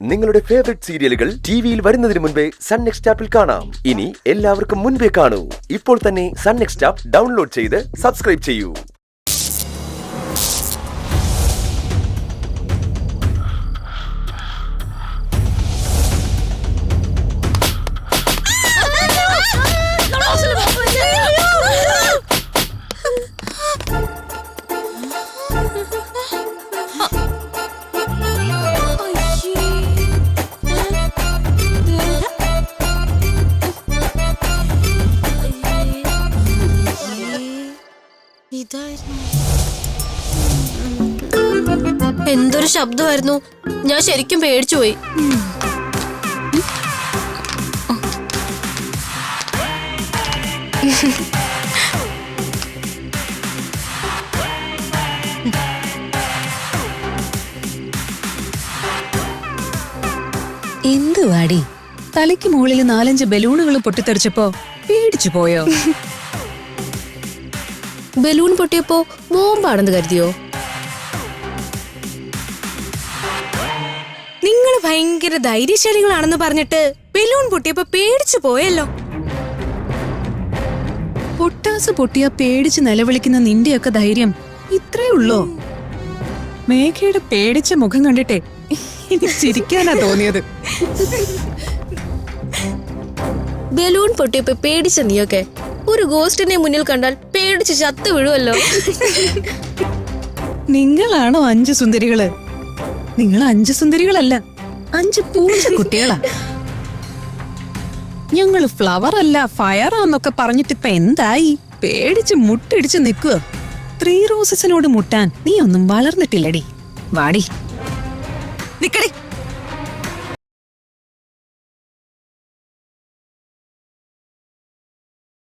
നിങ്ങളുടെ ഫേവറേറ്റ് സീരിയലുകൾ ടിവിയിൽ വരുന്നതിന് മുൻപേ സൺ നെക്സ്റ്റ് ആപ്പിൽ കാണാം. ഇനി എല്ലാവർക്കും മുൻപേ കാണൂ. ഇപ്പോൾ തന്നെ സൺ നെക്സ്റ്റ് ആപ്പ് ഡൗൺലോഡ് ചെയ്ത് സബ്സ്ക്രൈബ് ചെയ്യൂ. എന്തൊരു ശബ്ദമായിരുന്നു. ഞാൻ ശരിക്കും പേടിച്ചുപോയി. എന്തുവാടി, തലയ്ക്ക് മുകളിൽ 4-5 ബലൂണുകൾ പൊട്ടിത്തെറിച്ചപ്പോ പേടിച്ചു പോയോ? ബലൂൺ പൊട്ടിയപ്പോ ബോംബാണെന്ന് കരുതിയോ? നിങ്ങൾ ഭയങ്കര ധൈര്യശാലികളാണെന്ന് പറഞ്ഞിട്ട് ബലൂൺ പൊട്ടിയപ്പോ പേടിച്ചു പോയല്ലോ. പൊട്ടാസ് പൊട്ടിയ പേടിച്ച് നിലവിളിക്കുന്ന നിന്റെയൊക്കെ ധൈര്യം ഇത്രേ ഉള്ളോ? മേഘയുടെ പേടിച്ച മുഖം കണ്ടിട്ടേ എനിക്ക് ചിരിക്കാനാ തോന്നിയത്. ബലൂൺ പൊട്ടിയപ്പോ പേടിച്ച നീയൊക്കെ ഒരു ഗോസ്റ്റിനെ മുന്നിൽ കണ്ടാൽ പേടിച്ച് ചത്തു വീഴുമല്ലോ. നിങ്ങളാണോ 5 സുന്ദരികള്? നിങ്ങൾ 5 സുന്ദരികളല്ല, 5 പൂച്ച കുട്ടികളാ. ഞങ്ങള് ഫ്ലവർ അല്ല ഫയറാന്നൊക്കെ പറഞ്ഞിട്ടിപ്പ എന്തായി? പേടിച്ച് മുട്ടിടിച്ച് നിക്കുക. 3 റോസസിനോട് മുട്ടാൻ നീ ഒന്നും വളർന്നിട്ടില്ലടി. വാടി. നിക്കടി.